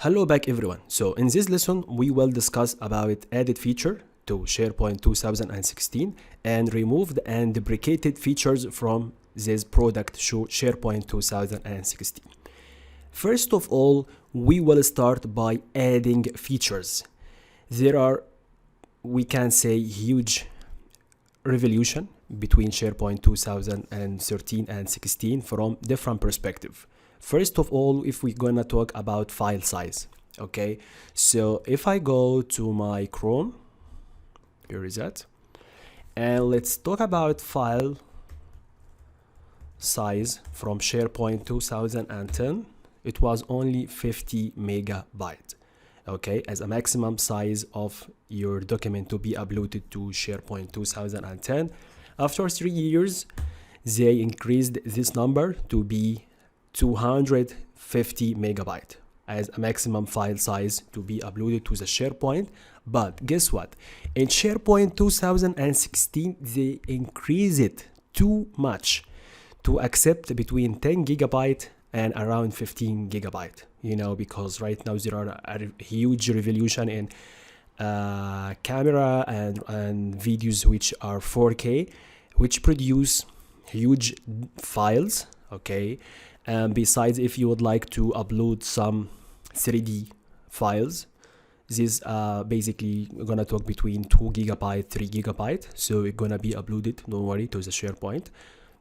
Hello back everyone. So in this lesson we will discuss about added feature to SharePoint 2016 and removed and deprecated features from this product SharePoint 2016. First of all, we will start by adding features. There are, we can say, huge revolution between SharePoint 2013 and 16 from different perspective. First of all, if we're gonna talk about file size, okay, so if I go to my Chrome, here is that, and let's talk about file size from SharePoint 2010. It was only 50 megabyte, okay, as a maximum size of your document to be uploaded to SharePoint 2010. After 3 years, they increased this number to be 250 megabyte as a maximum file size to be uploaded to the SharePoint. But guess what? In SharePoint 2016, they increased it too much to accept between 10 gigabyte and around 15 gigabyte, you know, because right now there are a huge revolution in camera and videos which are 4K, which produce huge files, okay. And besides, if you would like to upload some 3D files, this basically gonna talk between 2 gigabyte, 3 gigabyte, so it's gonna be uploaded, don't worry, to the SharePoint.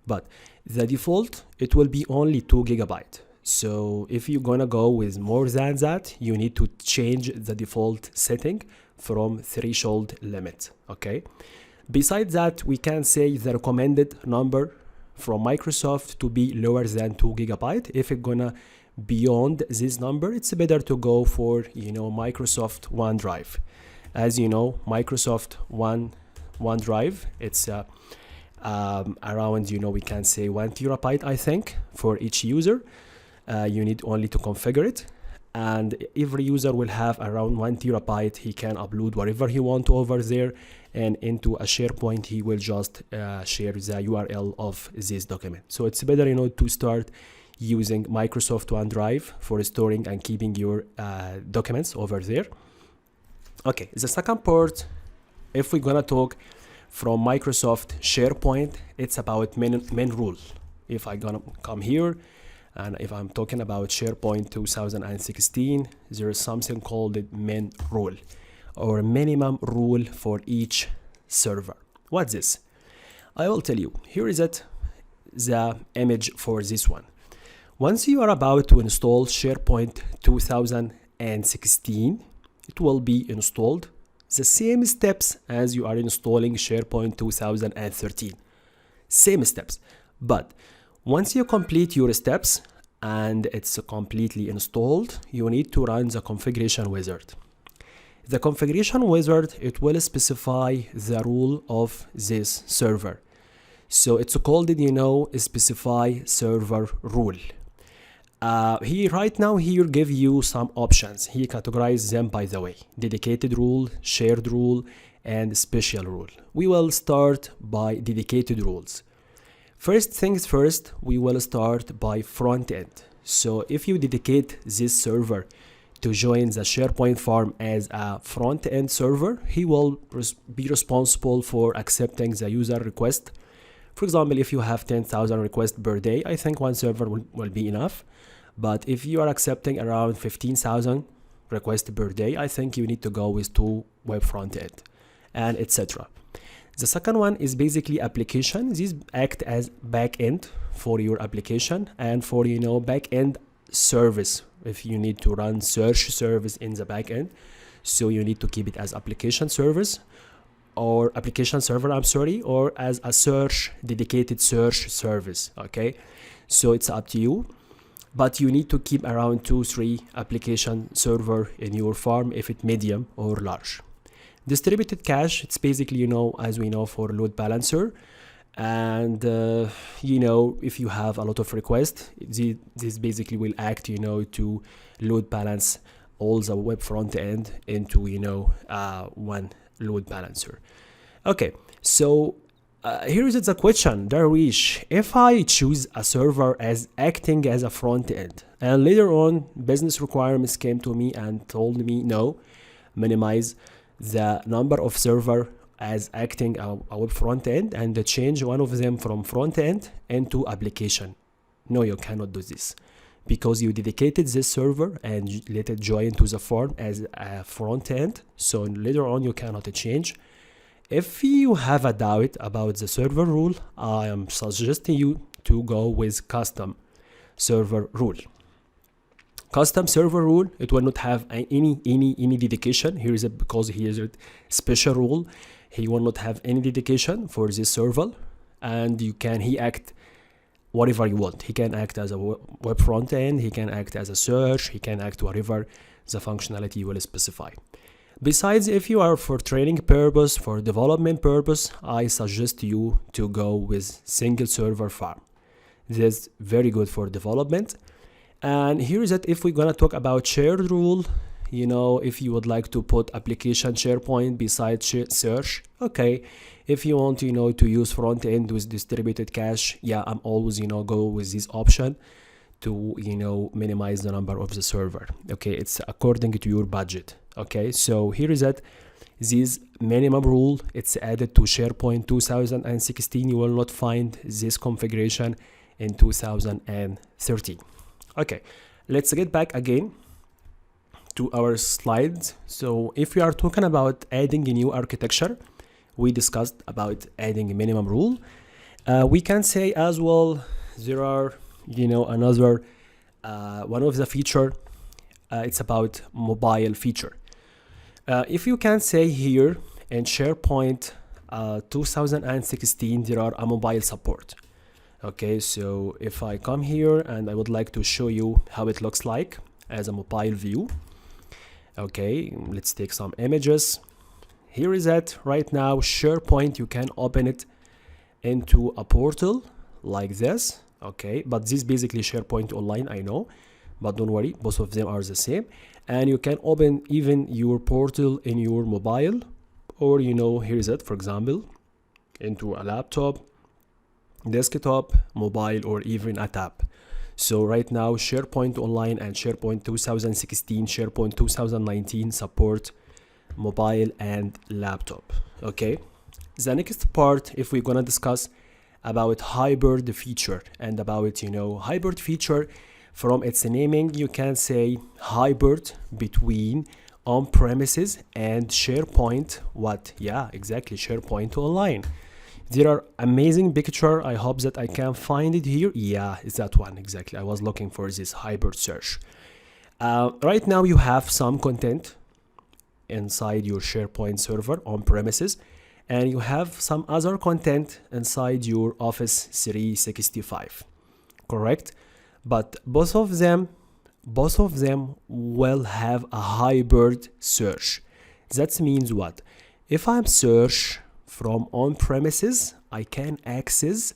But the default, it will be only 2 gigabyte. So if you're gonna go with more than that, you need to change the default setting from threshold limit, okay. Besides that, we can say the recommended number from Microsoft to be lower than 2 gigabyte. If it's gonna beyond this number, it's better to go for, you know, Microsoft OneDrive. As you know, Microsoft OneDrive, it's around, you know, we can say 1 terabyte, I think, for each user. You need only to configure it, and every user will have around 1 terabyte. He can upload whatever he wants over there, and into a SharePoint he will just share the URL of this document. So it's better, you know, to start using Microsoft OneDrive for storing and keeping your documents over there. Okay, the second part, if we're gonna talk from Microsoft SharePoint, it's about main rule. If I'm gonna come here, and if I'm talking about SharePoint 2016, there is something called the main rule, or minimum rule for each server. What's this? I will tell you. Here is it, the image for this one. Once you are about to install SharePoint 2016, it will be installed the same steps as you are installing SharePoint 2013. Same steps. But once you complete your steps and it's completely installed, you need to run the configuration wizard. The configuration wizard, it will specify the rule of this server. So it's called, you know, specify server rule. He right now here give you some options. He categorizes them, by the way: dedicated rule, shared rule, and special rule. We will start by dedicated rules. First things first, we will start by front end. So if you dedicate this server to join the SharePoint farm as a front end server, he will be responsible for accepting the user request. For example, if you have 10,000 requests per day, I think one server will be enough. But if you are accepting around 15,000 requests per day, I think you need to go with 2 web front end, and etc. The second one is basically application. These act as back end for your application and for, you know, back end service. If you need to run search service in the back end, so you need to keep it as application service, or application server, I'm sorry, or as a search, dedicated search service, okay. So it's up to you, but you need to keep around 2-3 application server in your farm if it's medium or large. Distributed cache, it's basically, you know, as we know, for load balancer. And you know, if you have a lot of requests, this basically will act, you know, to load balance all the web front end into, you know, one load balancer. Okay, so Here is the question, Darwish. If I choose a server as acting as a front end, and later on business requirements came to me and told me no, minimize the number of server as acting a web front end and change one of them from front end into application. No, you cannot do this because you dedicated this server and let it join to the form as a front end. So later on you cannot change. If you have a doubt about the server rule, I am suggesting you to go with custom server rule. Custom server rule, it will not have any dedication. Here is it because here is a special rule. He will not have any dedication for this server, and he act whatever you want. He can act as a web front end, he can act as a search, he can act whatever the functionality you will specify. Besides, if you are for training purpose, for development purpose, I suggest you to go with single server farm. This is very good for development. And here is that if we're gonna talk about shared rule, if you would like to put application SharePoint beside search, okay. If you want, to use front end with distributed cache, yeah, I'm always, go with this option to, minimize the number of the server. Okay, it's according to your budget. Okay, so here is that this minimum rule, it's added to SharePoint 2016. You will not find this configuration in 2013. Okay, let's get back again to our slides. So if we are talking about adding a new architecture, we discussed about adding a minimum rule. We can say as well, there are, another one of the feature, it's about mobile feature. If you can say here in SharePoint 2016, there are a mobile support. Okay, so if I come here and I would like to show you how it looks like as a mobile view. Okay, let's take some images. Here is it right now. SharePoint, you can open it into a portal like this. Okay, but this is basically SharePoint Online, I know, but don't worry, both of them are the same. And you can open even your portal in your mobile, or here is it, for example, into a laptop, desktop, mobile, or even a tab. So right now SharePoint Online and SharePoint 2016, SharePoint 2019 support mobile and laptop. Okay, the next part, if we're gonna discuss about hybrid feature, and about hybrid feature, from its naming you can say hybrid between on-premises and SharePoint. What? Yeah, exactly, SharePoint Online. There are amazing picture. I hope that I can find it here. Yeah, it's that one exactly. I was looking for this hybrid search. Right now you have some content inside your SharePoint server on premises, and you have some other content inside your Office 365, correct? But both of them will have a hybrid search. That means what? If I'm search from on-premises, I can access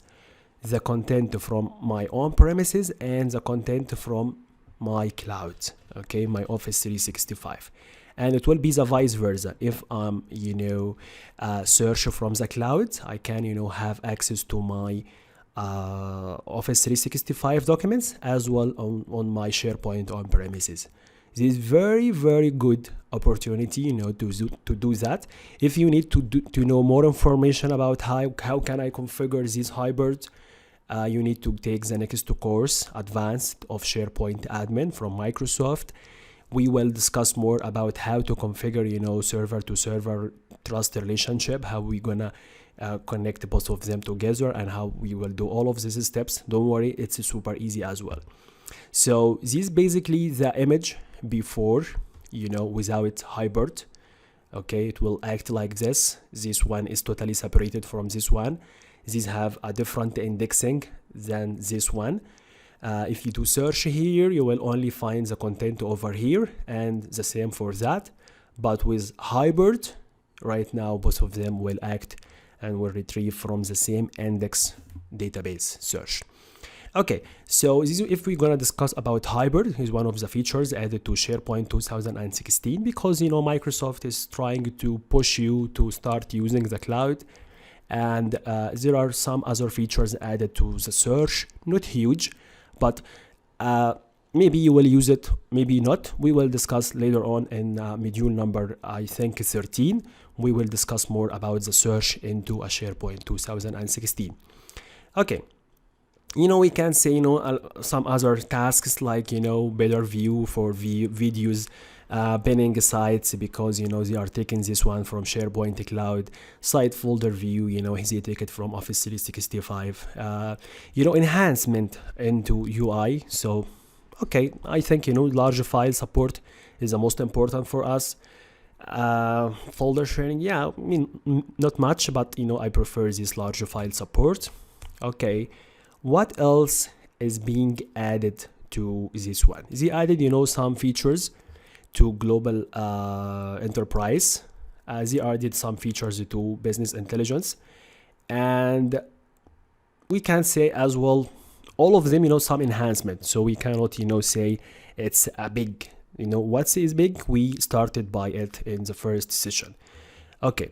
the content from my on-premises and the content from my cloud, okay, my Office 365. And it will be the vice versa. If I'm search from the cloud, I can have access to my Office 365 documents as well on my SharePoint on premises. This is very, very good opportunity to do that. If you need to know more information about how can I configure this hybrid, you need to take the next course, Advanced of SharePoint Admin from Microsoft. We will discuss more about how to configure server to server trust relationship, how we gonna connect both of them together, and how we will do all of these steps. Don't worry, it's super easy as well. So this is basically the image before without hybrid. Okay, it will act like this. This one is totally separated from this one. These have a different indexing than this one. If you do search here, you will only find the content over here, and the same for that. But with hybrid, right now both of them will act and will retrieve from the same index database search. Okay, so this is, if we're gonna discuss about hybrid, is one of the features added to SharePoint 2016, because Microsoft is trying to push you to start using the cloud And there are some other features added to the search, not huge, but maybe you will use it, maybe not. We will discuss later on in module number, I think, 13. We will discuss more about the search into a SharePoint 2016. Okay. We can say, some other tasks like, better view for videos, pinning sites, because, they are taking this one from SharePoint Cloud, site folder view, they take it from Office 365, enhancement into UI. So, okay, I think, large file support is the most important for us. Folder sharing, yeah, I mean, not much, but, I prefer this large file support. Okay. What else is being added to this one? They added, some features to global enterprise. They added some features to business intelligence. And we can say as well, all of them, some enhancement. So we cannot, say it's a big, what is big? We started by it in the first session. Okay.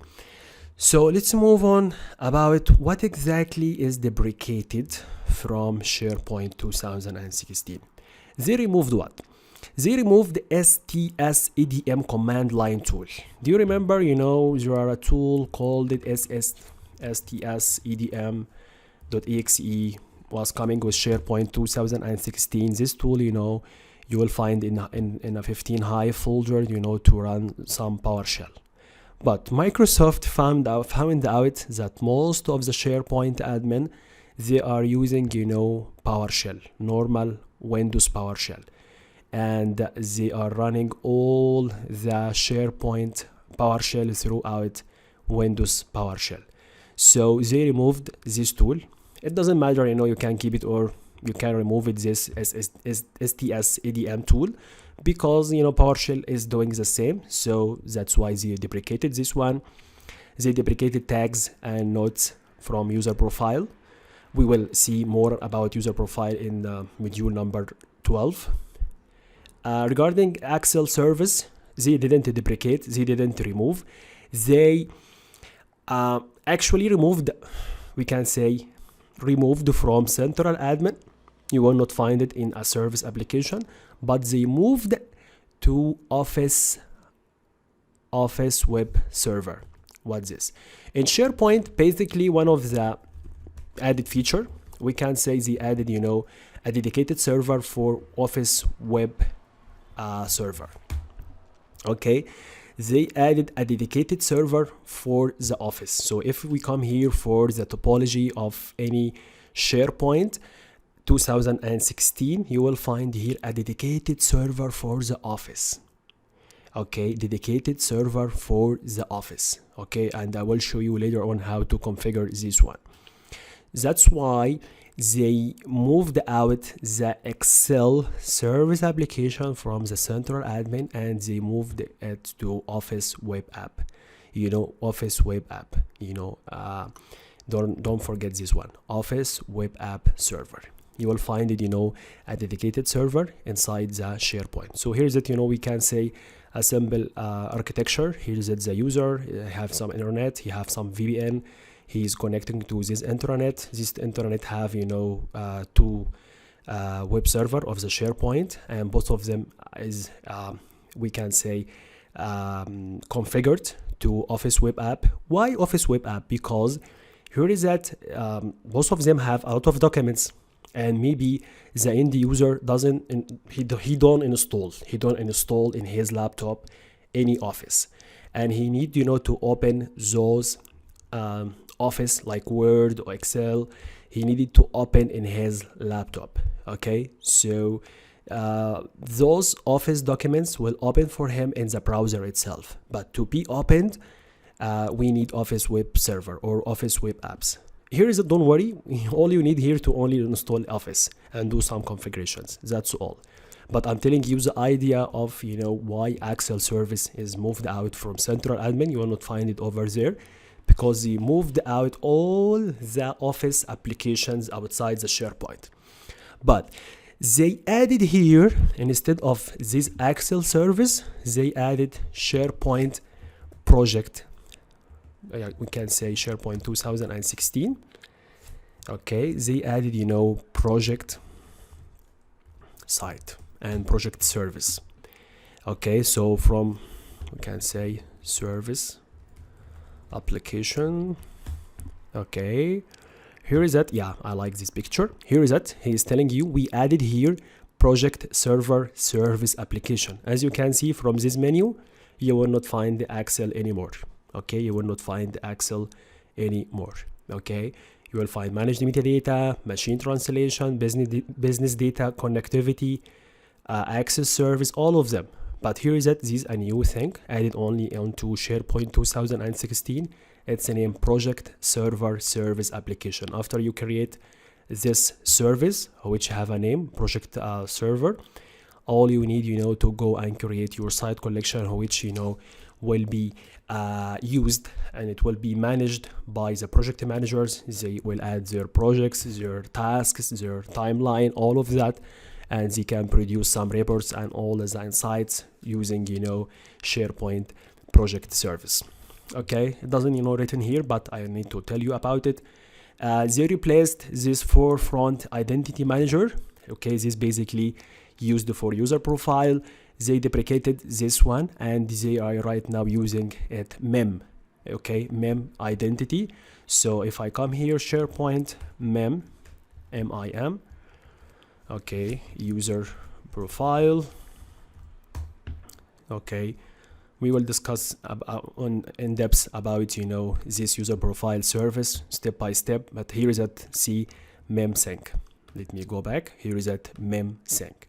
So let's move on about what exactly is deprecated from SharePoint 2016. They removed what? They removed the STS EDM command line tool. Do you remember, there are a tool called it STS EDM.exe was coming with SharePoint 2016. This tool, you will find in a 15 Hive folder, to run some PowerShell. But Microsoft found out that most of the SharePoint admin, they are using, PowerShell, normal Windows PowerShell. And they are running all the SharePoint PowerShell throughout Windows PowerShell. So they removed this tool. It doesn't matter, you can keep it or you can remove it, this STS EDM tool, because PowerShell is doing the same. So that's why they deprecated this one. They deprecated tags and notes from user profile. We will see more about user profile in module number 12. Regarding Excel service, they didn't deprecate, they didn't remove. They actually removed, we can say, removed from central admin. You will not find it in a service application, but they moved to Office Web Server. What's this? In SharePoint, basically one of the added feature, we can say they added, a dedicated server for Office Web Server. Okay, they added a dedicated server for the Office. So if we come here for the topology of any SharePoint 2016, you will find here a dedicated server for the Office. Okay, dedicated server for the Office. Okay, and I will show you later on how to configure this one. That's why they moved out the Excel service application from the central admin and they moved it to Office Web App. Office Web App. Don't forget this one. Office Web App Server. You will find it, a dedicated server inside the SharePoint. So here's it, we can say a simple architecture. Here's it, the user, he have some internet, he have some VPN, he's connecting to this intranet. This intranet have, two web server of the SharePoint, and both of them is, we can say, configured to Office Web App. Why Office Web App? Because here is that both of them have a lot of documents, and maybe the end user doesn't, he don't install in his laptop any Office, and he need to open those Office like Word or Excel. He needed to open in his laptop. Okay, so those Office documents will open for him in the browser itself, but to be opened, we need Office Web Server or Office Web Apps. Here is it, don't worry, all you need here to only install Office and do some configurations, that's all. But I'm telling you the idea of why Excel service is moved out from central admin. You will not find it over there because they moved out all the Office applications outside the SharePoint. But they added here, instead of this Excel service, they added SharePoint project we can say SharePoint 2016. Okay, they added, you know, project site and project service. Okay, so from, we can say service application. Okay, here is it. Yeah, I like this picture. Here is it. He is telling you we added here project server service application. As you can see from this menu, you will not find the Excel anymore. Okay, you will not find the Excel anymore. Okay, you will find managed metadata, machine translation, business data connectivity, access service, all of them. But here is it. This is a new thing added only onto SharePoint 2016. It's a name project server service application. After you create this service, which have a name project server, all you need, you know, to go and create your site collection, which, you know, will be used, and it will be managed by the project managers. They will add their projects, their tasks, their timeline, all of that, and they can produce some reports and all the insights using, you know, SharePoint project service. Okay, it doesn't, you know, written here, but I need to tell you about it. They replaced this forefront identity manager. Okay, this basically used for user profile. They deprecated this one, and they are right now using it MEM. Okay, MEM identity. So if I come here, SharePoint MEM, M-I-M. Okay, user profile. Okay, we will discuss in depth about, you know, this user profile service step by step. But here is at see MEM sync. Let me go back. Here is at MEM sync.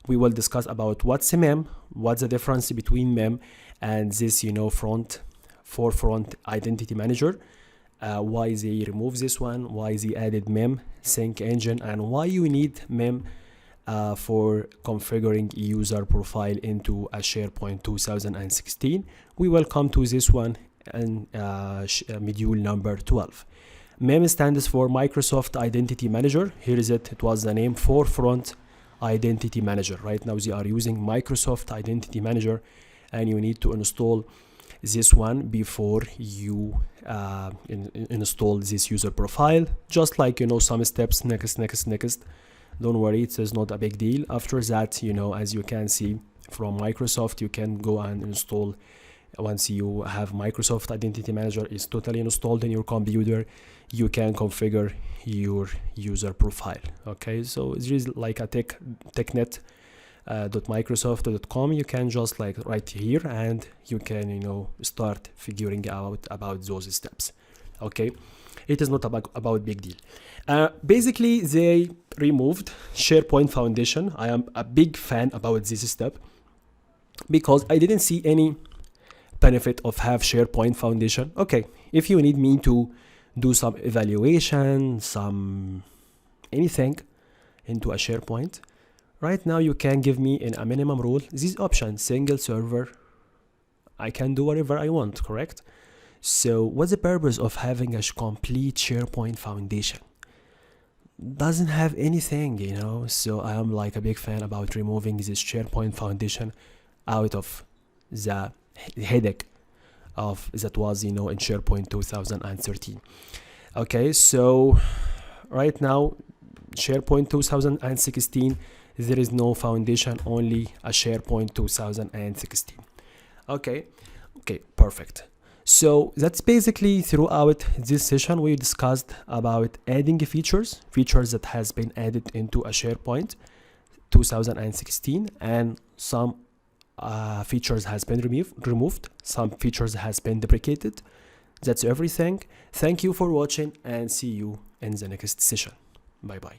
We will discuss about what's a MEM, what's the difference between MEM and this, you know, forefront identity manager, why they remove this one, why they added MEM sync engine, and why you need MEM for configuring user profile into a SharePoint 2016. We will come to this one in module number 12. MEM stands for Microsoft Identity Manager. Here is it. It was the name Forefront Identity Manager. Right now they are using Microsoft Identity Manager, and you need to install this one before you install this user profile. Just like, you know, some steps, next. Don't worry, it is not a big deal. After that, you know, as you can see from Microsoft, you can go and install. Once you have Microsoft Identity Manager is totally installed in your computer, you can configure your user profile. Okay, so there is like a technet.microsoft.com. You can just like right here, and you can, you know, start figuring out about those steps. Okay, it is not about big deal. Basically, they removed SharePoint Foundation. I am a big fan about this step because I didn't see any benefit of have SharePoint Foundation. Okay, if you need me to do some evaluation, some anything into a SharePoint, right now you can give me in a minimum rule this option, single server. I can do whatever I want, correct? So what's the purpose of having a complete SharePoint Foundation? Doesn't have anything, you know. So I am like a big fan about removing this SharePoint Foundation out of the headache of that was, you know, in SharePoint 2013. Okay, so right now SharePoint 2016, there is no foundation, only a SharePoint 2016. Okay, perfect. So that's basically throughout this session we discussed about adding features that has been added into a SharePoint 2016, and some features has been removed, some features has been deprecated. That's everything. Thank you for watching, and see you in the next session. Bye bye.